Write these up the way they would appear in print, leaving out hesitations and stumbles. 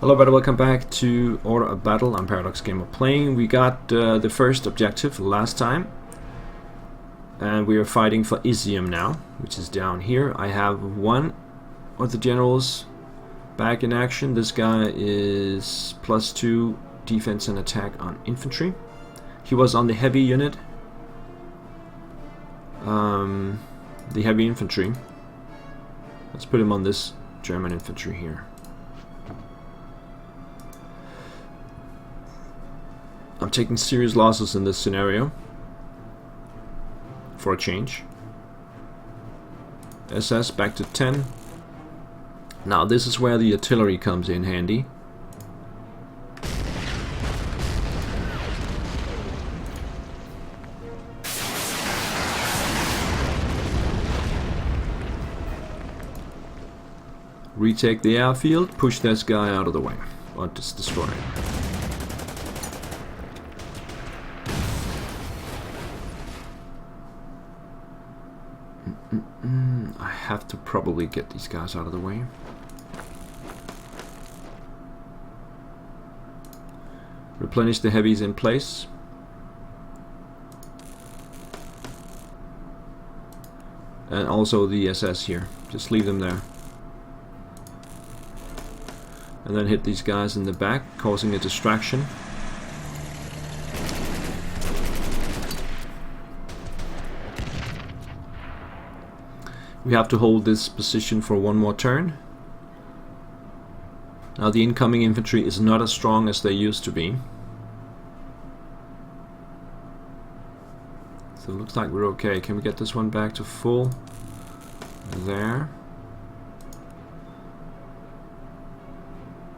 Hello everybody, welcome back to Order of Battle. I'm Paradox Gamer playing. We got the first objective last time. And we are fighting for Izium now, which is down here. I have one of the generals back in action. This guy is +2 defense and attack on infantry. He was on the heavy unit. The heavy infantry. Let's put him on this German infantry here. I'm taking serious losses in this scenario for a change. SS back to 10. Now this is where the artillery comes in handy. Retake the airfield, push this guy out of the way, or just destroy him. I have to probably get these guys out of the way. Replenish the heavies in place. And also the SS here. Just leave them there. And then hit these guys in the back, causing a distraction. We have to hold this position for one more turn. Now the incoming infantry is not as strong as they used to be. So it looks like we're okay. Can we get this one back to full? There.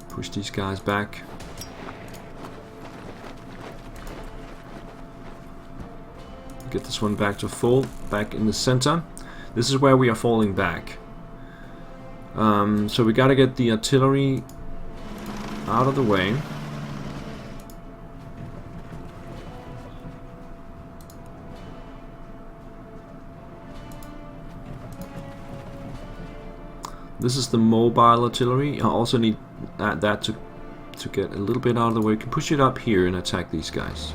Push these guys back. Get this one back to full, back in the center. This is where we are falling back. So we gotta get the artillery out of the way. This is the mobile artillery. I also need that to get a little bit out of the way. We can push it up here and attack these guys.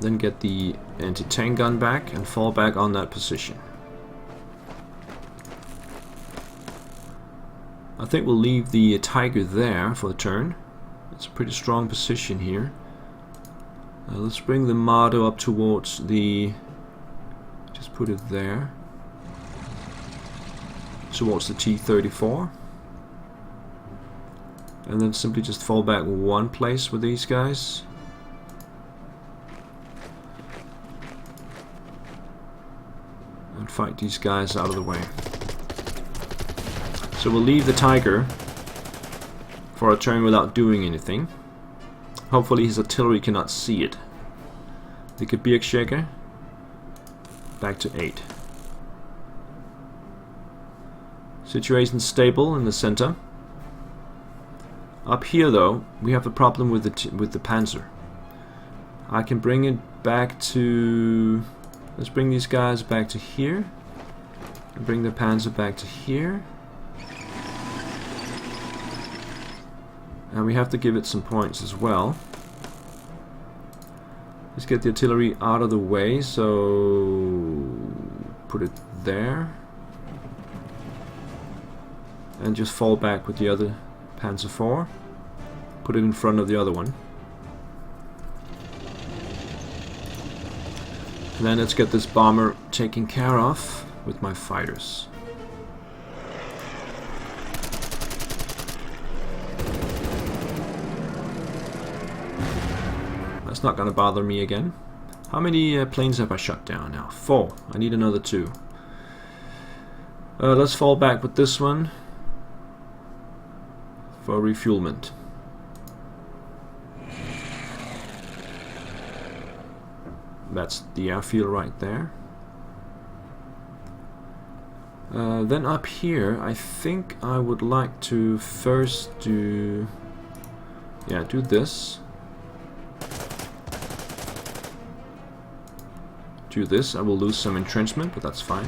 Then get the anti-tank gun back and fall back on that position. I think we'll leave the Tiger there for the turn. It's a pretty strong position here. Let's bring the Marder up towards the... just put it there. Towards the T-34. And then simply just fall back one place with these guys. And fight these guys out of the way. So we'll leave the Tiger for a turn without doing anything. Hopefully his artillery cannot see it. The Gebirgsjäger back to 8. Situation stable in the center. Up here though, we have a problem with the Panzer. I can bring it back to... let's bring these guys back to here. And bring the Panzer back to here. And we have to give it some points as well. Let's get the artillery out of the way, so put it there. And just fall back with the other Panzer IV. Put it in front of the other one. And then let's get this bomber taken care of with my fighters. That's not gonna bother me again. How many planes have I shot down now? 4. I need another 2. Let's fall back with this one for refuelment. That's the airfield right there. Then up here, I think I would like to first do... yeah, do this. do this. I will lose some entrenchment, but that's fine.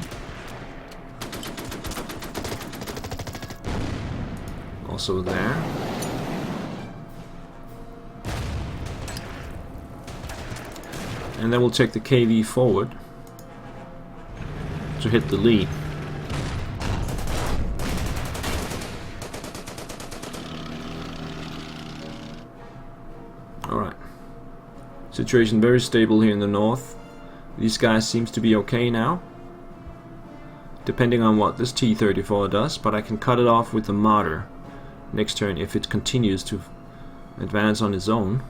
also there. And then we'll take the KV forward to hit the lead. Alright. Situation very stable here in the north. These guys seems to be okay now. Depending on what this T-34 does, but I can cut it off with the mortar next turn if it continues to advance on its own.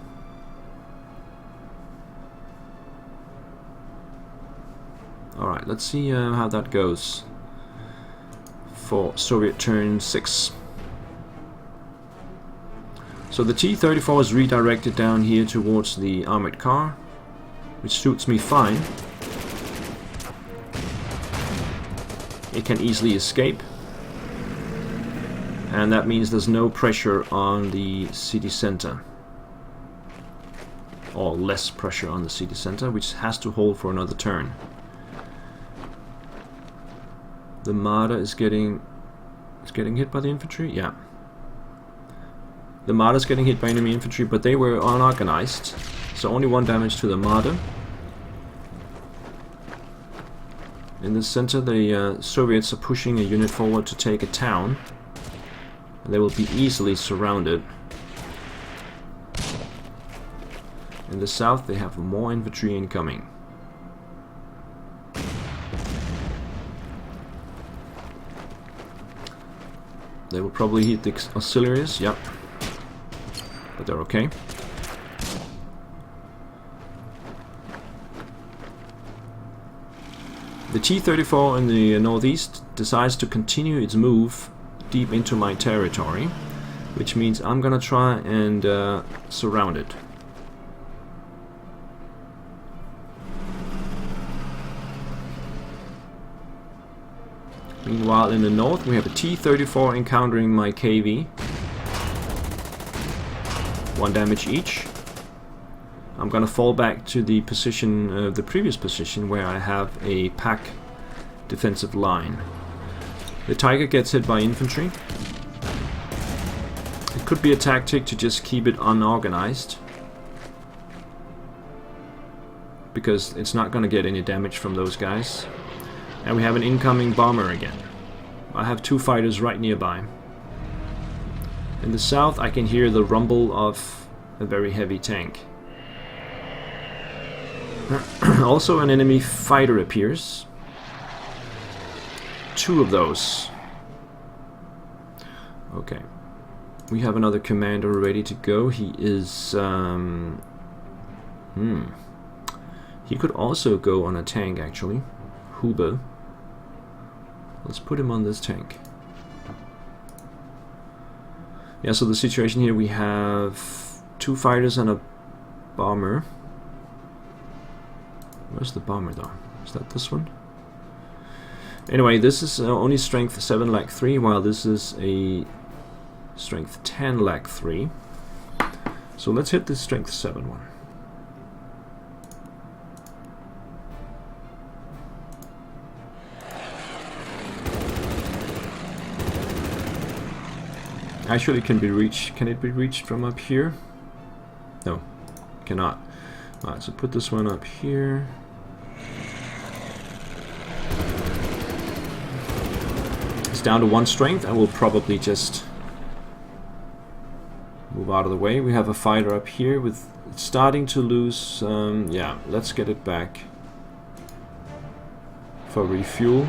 Alright, let's see how that goes for Soviet turn 6. So the T-34 is redirected down here towards the armored car, which suits me fine. It can easily escape, and that means there's no pressure on the city center, or less pressure on the city center, which has to hold for another turn. The Marder is getting hit by the infantry? Yeah. The Marder is getting hit by enemy infantry, but they were unorganized, so only 1 damage to the Marder. In the center, the Soviets are pushing a unit forward to take a town. They will be easily surrounded. In the south, they have more infantry incoming. They will probably hit the auxiliaries, yep. But they're okay. The T-34 in the northeast decides to continue its move deep into my territory, which means I'm gonna try and surround it. Meanwhile, in the north, we have a T-34 encountering my KV. 1 damage each. I'm gonna fall back to the position, the previous position, where I have a pack defensive line. The Tiger gets hit by infantry. It could be a tactic to just keep it unorganized, because it's not gonna get any damage from those guys. And we have an incoming bomber again. I have 2 fighters right nearby. In the south, I can hear the rumble of a very heavy tank. Also, an enemy fighter appears. 2 of those. Okay. We have another commander ready to go. He is... He could also go on a tank, actually. Huber. Let's put him on this tank. Yeah, so the situation here, we have 2 fighters and a bomber. Where's the bomber though? Is that this one? Anyway, this is only strength 7 lag 3, while this is a strength 10 lag 3. So let's hit the strength 7 one. Actually, it can be reached. Can it be reached from up here? No, cannot. Alright, so put this one up here. It's down to 1 strength. I will probably just move out of the way. We have a fighter up here with starting to lose. Yeah, let's get it back for refuel.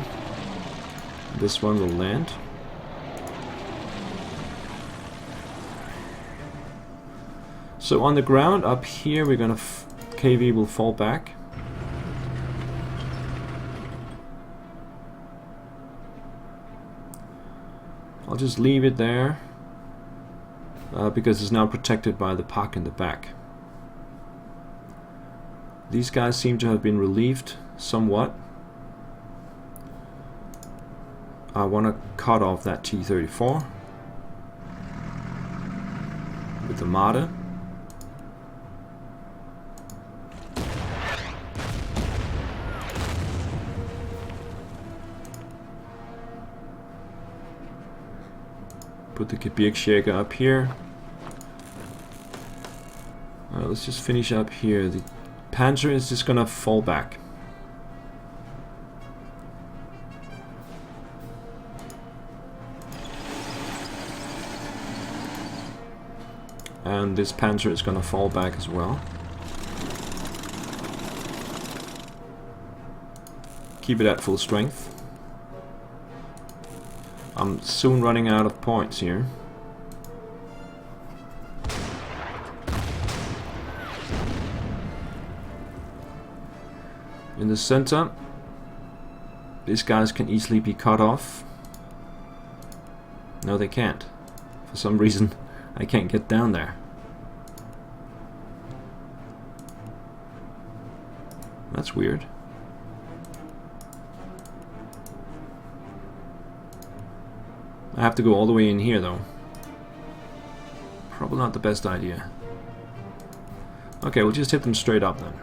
This one will land. So on the ground up here, we're gonna KV will fall back. I'll just leave it there because it's now protected by the POC in the back. These guys seem to have been relieved somewhat. I want to cut off that T-34 with the Marder. Put the Gebirgsjäger up here. Let's just finish up here. The Panzer is just gonna fall back. And this Panzer is gonna fall back as well. Keep it at full strength. I'm soon running out of points here. In the center, these guys can easily be cut off. No, they can't. For some reason, I can't get down there. That's weird. I have to go all the way in here though. Probably not the best idea. Okay, we'll just hit them straight up then.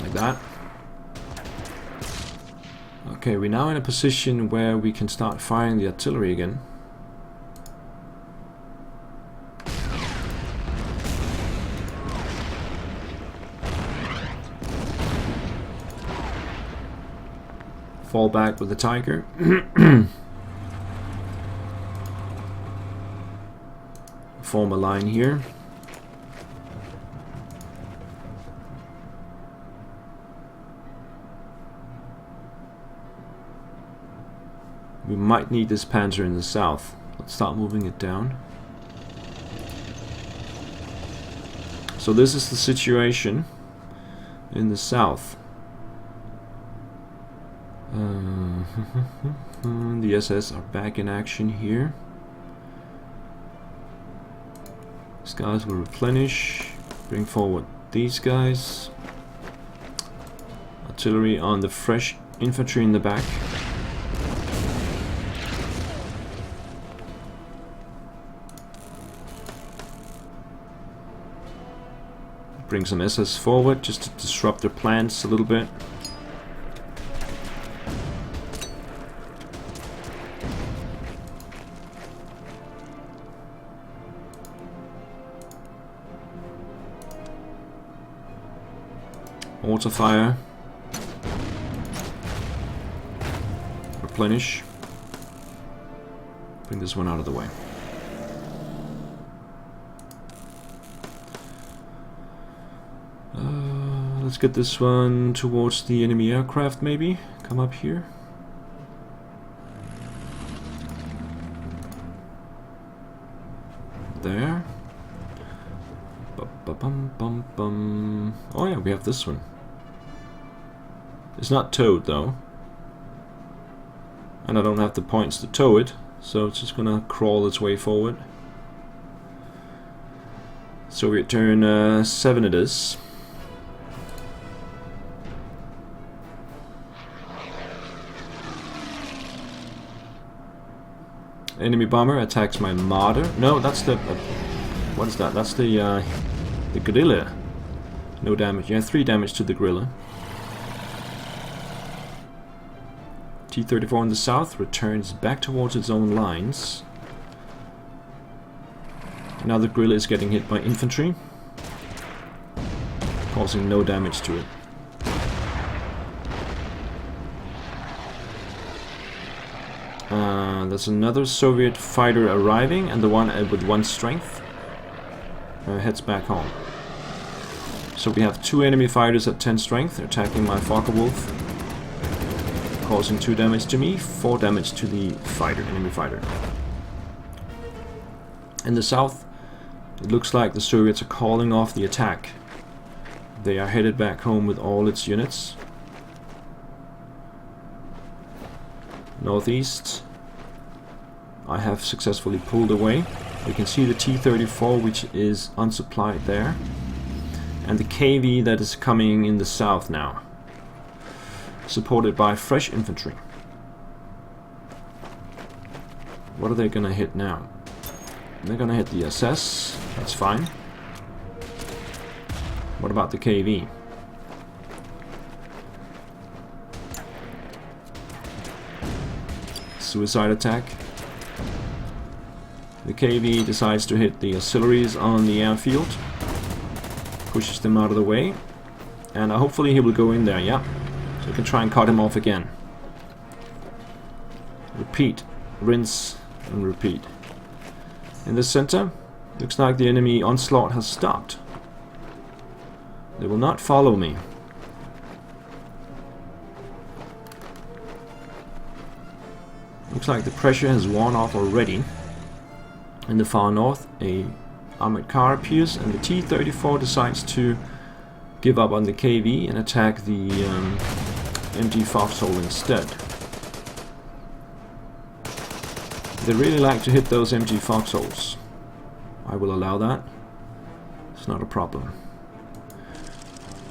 Like that. Okay, we're now in a position where we can start firing the artillery again. Fall back with the Tiger. Form a line here. We might need this Panzer in the south. Let's start moving it down. So this is the situation in the south. The SS are back in action here. These guys will replenish. Bring forward these guys. Artillery on the fresh infantry in the back. Bring some SS forward just to disrupt their plans a little bit. Mortar fire. Replenish. Bring this one out of the way. Let's get this one towards the enemy aircraft maybe. Come up here. There. Bum. Oh yeah, we have this one. It's not towed though. And I don't have the points to tow it, so it's just gonna crawl its way forward. Soviet turn 7 it is. Enemy bomber attacks my Marder. No, that's the... what is that? That's the Guerrilla. No damage. Yeah, 3 damage to the Guerrilla. T-34 in the south returns back towards its own lines. Now the Guerrilla is getting hit by infantry, causing no damage to it. There's another Soviet fighter arriving, and the one with 1 strength heads back home. So we have 2 enemy fighters at 10 strength attacking my Focke-Wulf, causing 2 damage to me, 4 damage to the fighter, enemy fighter. In the south, it looks like the Soviets are calling off the attack. They are headed back home with all its units. Northeast, I have successfully pulled away. We can see the T-34, which is unsupplied there, and the KV that is coming in the south now, supported by fresh infantry. What are they gonna hit now? They're gonna hit the SS. That's fine. What about the KV? Suicide attack. The KV decides to hit the auxiliaries on the airfield. Pushes them out of the way. And hopefully he will go in there, yeah. So we can try and cut him off again. Repeat. Rinse and repeat. In the center, looks like the enemy onslaught has stopped. They will not follow me. Looks like the pressure has worn off already. In the far north, a armored car appears and the T-34 decides to give up on the KV and attack the MG Foxhole instead. They really like to hit those MG Foxholes. I will allow that. It's not a problem.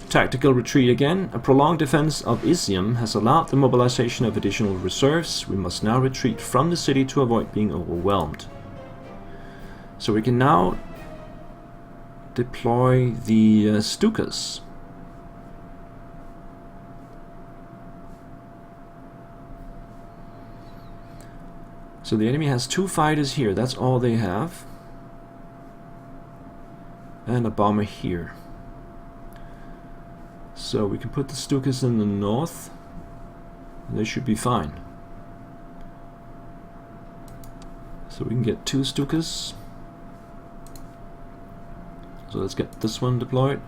Tactical retreat again. A prolonged defense of Izium has allowed the mobilization of additional reserves. We must now retreat from the city to avoid being overwhelmed. So we can now deploy the Stukas. So the enemy has 2 fighters here, that's all they have. And a bomber here. So we can put the Stukas in the north. They should be fine. So we can get 2 Stukas. So let's get this one deployed.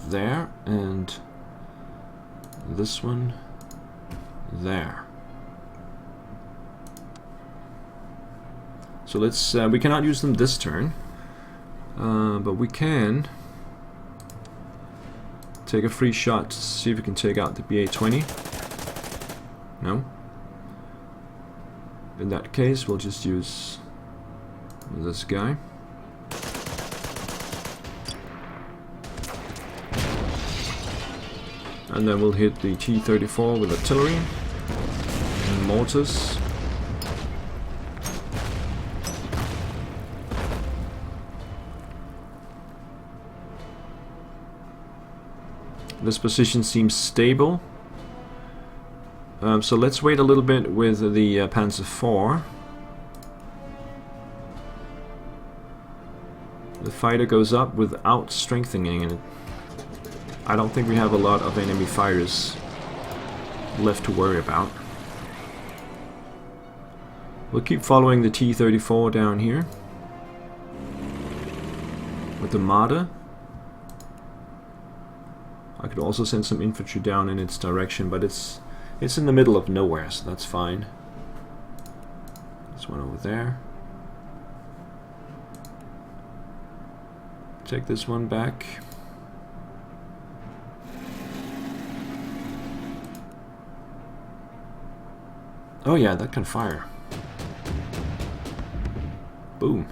There, and this one there. So let's, we cannot use them this turn, but we can take a free shot to see if we can take out the BA-20. No. In that case, we'll just use this guy. And then we'll hit the T-34 with artillery and mortars. This position seems stable. So let's wait a little bit with the Panzer IV. The fighter goes up without strengthening it. I don't think we have a lot of enemy fighters left to worry about. We'll keep following the T-34 down here with the Marder. I could also send some infantry down in its direction, but it's in the middle of nowhere, so that's fine. There's one over there. Take this one back. Oh yeah, that can fire. Boom.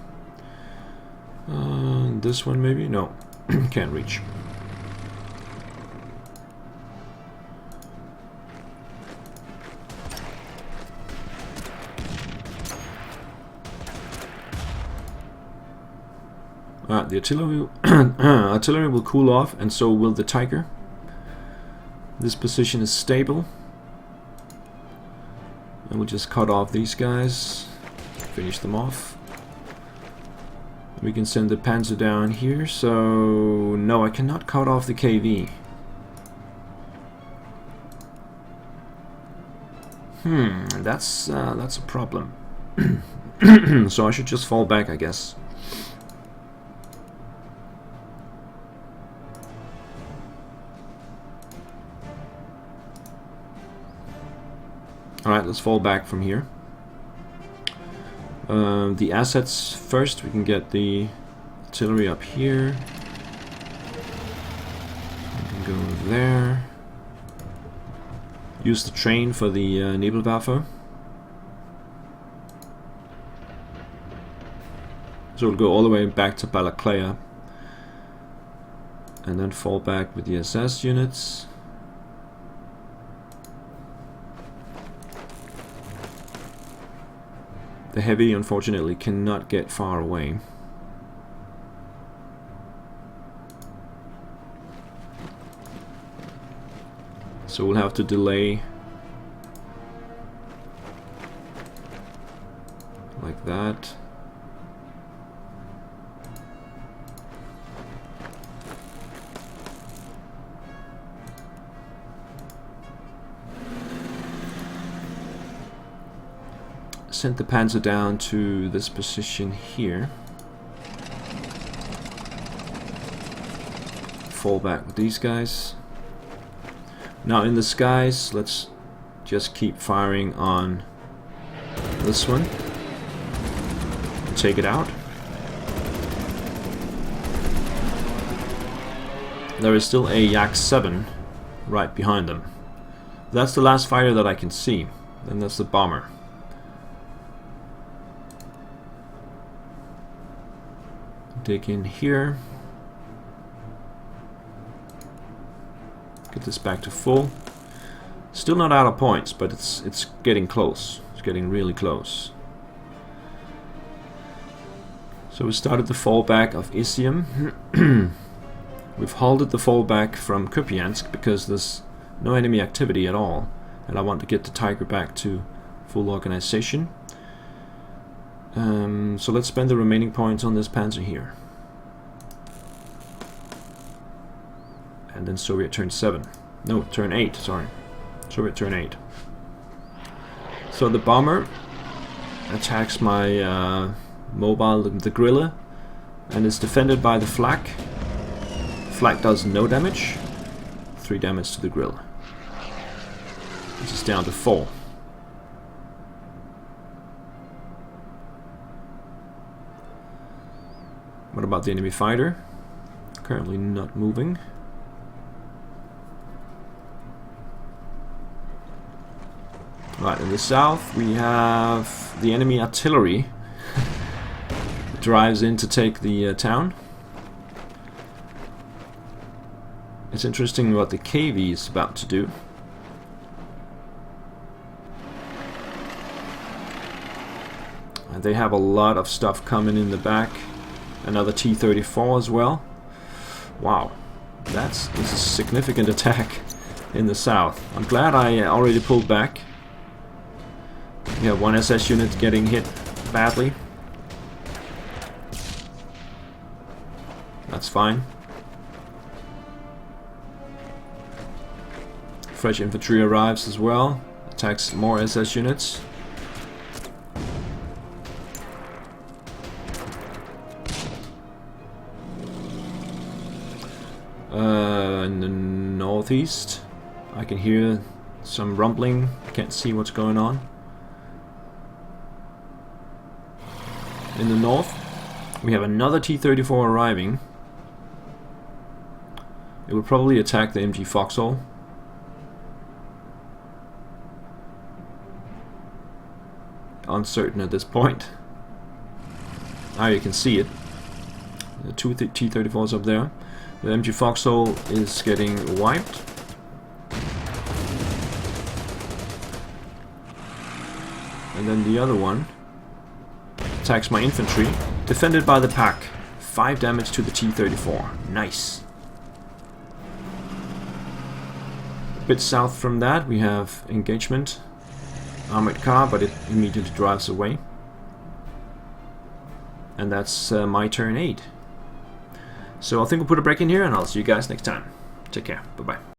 This one maybe? No, can't reach. The artillery will cool off, and so will the Tiger. This position is stable. And we'll just cut off these guys, finish them off. We can send the Panzer down here, so no, I cannot cut off the KV. That's a problem. So I should just fall back, I guess. Alright, let's fall back from here. The assets first, we can get the artillery up here. We can go there. Use the train for the Nebelwerfer. So we'll go all the way back to Balakleya. And then fall back with the SS units. The heavy, unfortunately, cannot get far away. So we'll have to delay like that. Send the Panzer down to this position here. Fall back with these guys. Now in the skies, let's just keep firing on this one. Take it out. There is still a Yak 7 right behind them. That's the last fighter that I can see. Then that's the bomber. Dig in here. Get this back to full. Still not out of points, but it's getting close. It's getting really close. So we started the fallback of Izium. We've halted the fallback from Kupiansk because there's no enemy activity at all, and I want to get the Tiger back to full organization. So let's spend the remaining points on this Panzer here. And then Soviet turn 7. No, turn 8, sorry. Soviet turn 8. So the bomber attacks my mobile, the Grille, and is defended by the flak. Flak does no damage. 3 damage to the Grille. Which is down to 4. What about the enemy fighter? Currently not moving. Right, in the south we have the enemy artillery drives in to take the town. It's interesting what the KV is about to do. And they have a lot of stuff coming in the back. Another T-34 as well. Wow, this is a significant attack in the south. I'm glad I already pulled back. We have one SS unit getting hit badly. That's fine. Fresh infantry arrives as well. Attacks more SS units. In the northeast, I can hear some rumbling. Can't see what's going on. In the north, we have another T-34 arriving. It will probably attack the MG Foxhole. Uncertain at this point. Now you can see it. The 2 T-34s up there. The MG Foxhole is getting wiped. And then the other one attacks my infantry, defended by the pack. 5 damage to the T-34. Nice. A bit south from that we have engagement. Armored car, but it immediately drives away. And that's my turn 8. So I think we'll put a break in here, and I'll see you guys next time. Take care. Bye-bye.